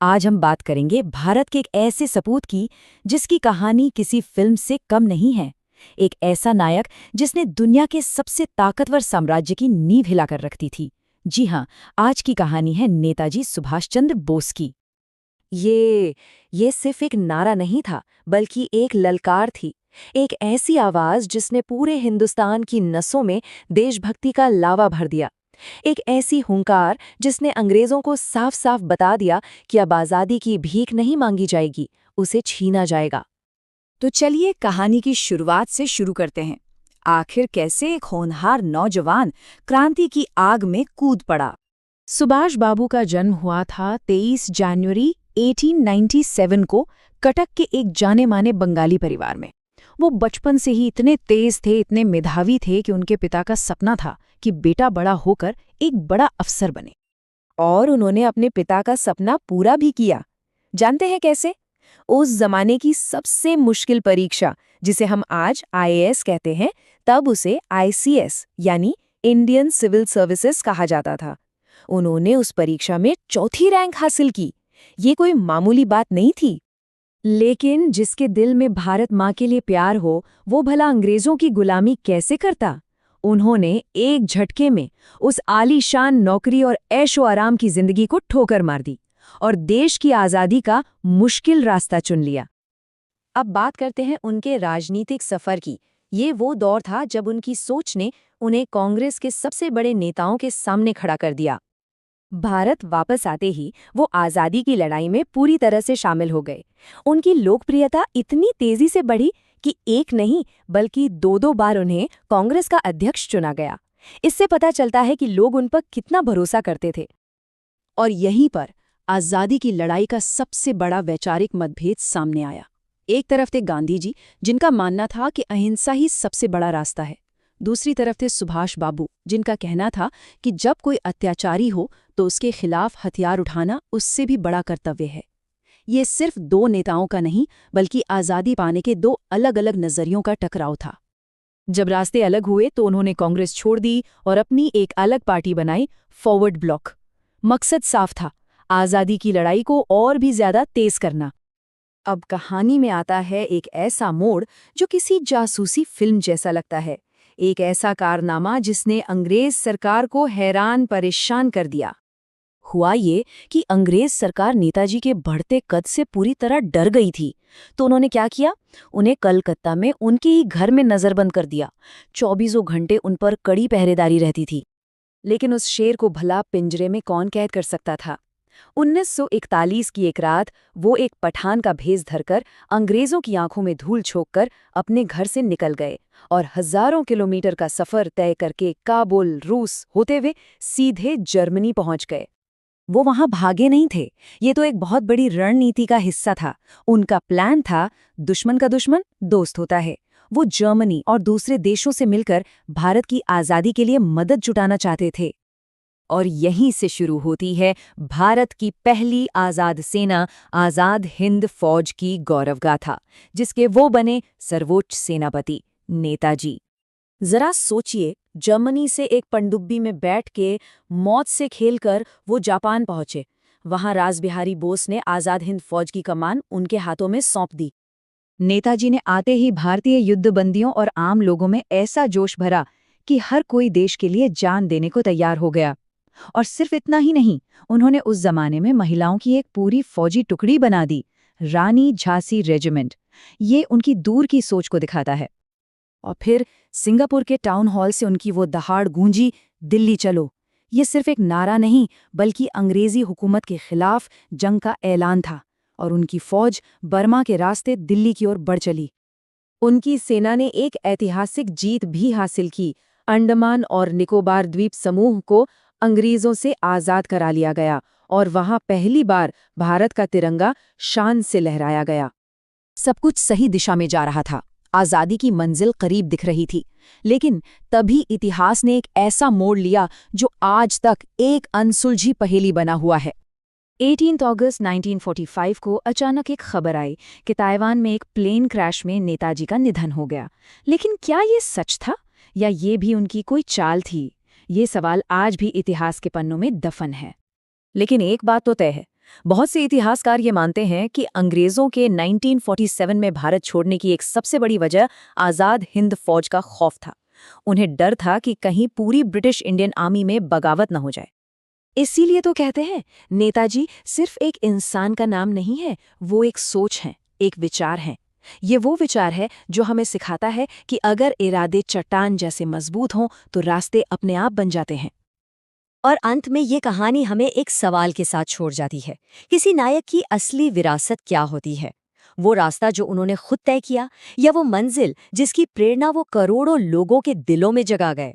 आज हम बात करेंगे भारत के एक ऐसे सपूत की जिसकी कहानी किसी फिल्म से कम नहीं है। एक ऐसा नायक जिसने दुनिया के सबसे ताकतवर साम्राज्य की नींव हिलाकर रखती थी। जी हाँ, आज की कहानी है नेताजी सुभाष चंद्र बोस की। ये सिर्फ एक नारा नहीं था, बल्कि एक ललकार थी। एक ऐसी आवाज जिसने पूरे हिंदुस्तान की नसों में देशभक्ति का लावा भर दिया। एक ऐसी हुंकार जिसने अंग्रेजों को साफ साफ बता दिया कि अब आज़ादी की भीख नहीं मांगी जाएगी, उसे छीना जाएगा। तो चलिए कहानी की शुरुआत से शुरू करते हैं। आखिर कैसे एक होनहार नौजवान क्रांति की आग में कूद पड़ा। सुभाष बाबू का जन्म हुआ था 23 जनवरी 1897 को कटक के एक जाने माने बंगाली परिवार में। वो बचपन से ही इतने तेज थे, इतने मेधावी थे कि उनके पिता का सपना था कि बेटा बड़ा होकर एक बड़ा अफसर बने। और उन्होंने अपने पिता का सपना पूरा भी किया। जानते हैं कैसे? उस जमाने की सबसे मुश्किल परीक्षा, जिसे हम आज IAS कहते हैं, तब उसे ICS यानी इंडियन सिविल सर्विसेज कहा जाता था। उन्होंने उस परीक्षा में चौथी रैंक हासिल की। ये कोई मामूली बात नहीं थी। लेकिन जिसके दिल में भारत माँ के लिए प्यार हो, वो भला अंग्रेजों की गुलामी कैसे करता? उन्होंने एक झटके में उस आलीशान नौकरी और ऐशो आराम की जिंदगी को ठोकर मार दी और देश की आज़ादी का मुश्किल रास्ता चुन लिया। अब बात करते हैं उनके राजनीतिक सफर की। ये वो दौर था जब उनकी सोच ने उन्हें कांग्रेस के सबसे बड़े नेताओं के सामने खड़ा कर दिया। भारत वापस आते ही वो आज़ादी की लड़ाई में पूरी तरह से शामिल हो गए। उनकी लोकप्रियता इतनी तेजी से बढ़ी कि एक नहीं बल्कि दो बार उन्हें कांग्रेस का अध्यक्ष चुना गया। इससे पता चलता है कि लोग उन पर कितना भरोसा करते थे। और यहीं पर आज़ादी की लड़ाई का सबसे बड़ा वैचारिक मतभेद सामने आया। एक तरफ थे गांधी जी, जिनका मानना था कि अहिंसा ही सबसे बड़ा रास्ता है। दूसरी तरफ थे सुभाष बाबू, जिनका कहना था कि जब कोई अत्याचारी हो तो उसके खिलाफ हथियार उठाना उससे भी बड़ा कर्तव्य है। ये सिर्फ दो नेताओं का नहीं, बल्कि आज़ादी पाने के दो अलग अलग नज़रियों का टकराव था। जब रास्ते अलग हुए तो उन्होंने कांग्रेस छोड़ दी और अपनी एक अलग पार्टी बनाई, फॉरवर्ड ब्लॉक। मकसद साफ था, आज़ादी की लड़ाई को और भी ज्यादा तेज करना। अब कहानी में आता है एक ऐसा मोड़ जो किसी जासूसी फिल्म जैसा लगता है। एक ऐसा कारनामा जिसने अंग्रेज सरकार को हैरान परेशान कर दिया। हुआ ये कि अंग्रेज सरकार नेताजी के बढ़ते कद से पूरी तरह डर गई थी। तो उन्होंने क्या किया? उन्हें कलकत्ता में उनके ही घर में नजरबंद कर दिया। 24 घंटे उन पर कड़ी पहरेदारी रहती थी। लेकिन उस शेर को भला पिंजरे में कौन कैद कर सकता था? 1941 की एक रात वो एक पठान का भेष धरकर अंग्रेजों की आंखों में धूल झोंककर अपने घर से निकल गए और हजारों किलोमीटर का सफर तय करके काबुल, रूस होते हुए सीधे जर्मनी पहुंच गए। वो वहां भागे नहीं थे, ये तो एक बहुत बड़ी रणनीति का हिस्सा था। उनका प्लान था, दुश्मन का दुश्मन दोस्त होता है। वो जर्मनी और दूसरे देशों से मिलकर भारत की आज़ादी के लिए मदद जुटाना चाहते थे। और यहीं से शुरू होती है भारत की पहली आज़ाद सेना, आज़ाद हिंद फौज की गौरवगाथा, जिसके वो बने सर्वोच्च सेनापति, नेताजी। जरा सोचिए, जर्मनी से एक पनडुब्बी में बैठ के मौत से खेलकर वो जापान पहुंचे। वहां रासबिहारी बोस ने आज़ाद हिंद फौज की कमान उनके हाथों में सौंप दी। नेताजी ने आते ही भारतीय युद्धबंदियों और आम लोगों में ऐसा जोश भरा कि हर कोई देश के लिए जान देने को तैयार हो गया। और सिर्फ इतना ही नहीं, उन्होंने उस जमाने में महिलाओं की एक पूरी फौजी टुकड़ी बना दी, रानी झांसी रेजिमेंट। ये उनकी दूर की सोच को दिखाता है। और फिर सिंगापुर के टाउन हॉल से उनकी वो दहाड़ गूंजी, दिल्ली चलो। ये सिर्फ एक नारा नहीं, बल्कि अंग्रेजी हुकूमत के खिलाफ जंग का ऐलान था। और उनकी फौज बर्मा के रास्ते दिल्ली की ओर बढ़ चली। उनकी सेना ने एक ऐतिहासिक जीत भी हासिल की। अंडमान और निकोबार द्वीप समूह को अंग्रेजों से आज़ाद करा लिया गया और वहां पहली बार भारत का तिरंगा शान से लहराया गया। सब कुछ सही दिशा में जा रहा था, आज़ादी की मंजिल करीब दिख रही थी। लेकिन तभी इतिहास ने एक ऐसा मोड़ लिया जो आज तक एक अनसुलझी पहेली बना हुआ है। 18 अगस्त 1945 को अचानक एक खबर आई कि ताइवान में एक प्लेन क्रैश में नेताजी का निधन हो गया। लेकिन क्या ये सच था या ये भी उनकी कोई चाल थी? ये सवाल आज भी इतिहास के पन्नों में दफन है। लेकिन एक बात तो तय है, बहुत से इतिहासकार ये मानते हैं कि अंग्रेजों के 1947 में भारत छोड़ने की एक सबसे बड़ी वजह आज़ाद हिंद फौज का खौफ था। उन्हें डर था कि कहीं पूरी ब्रिटिश इंडियन आर्मी में बगावत न हो जाए। इसीलिए तो कहते हैं नेताजी सिर्फ एक इंसान का नाम नहीं है, वो एक सोच है, एक विचार है। ये वो विचार है जो हमें सिखाता है कि अगर इरादे चट्टान जैसे मजबूत हों तो रास्ते अपने आप बन जाते हैं। और अंत में ये कहानी हमें एक सवाल के साथ छोड़ जाती है। किसी नायक की असली विरासत क्या होती है? वो रास्ता जो उन्होंने खुद तय किया, या वो मंजिल जिसकी प्रेरणा वो करोड़ों लोगों के दिलों में जगा गए?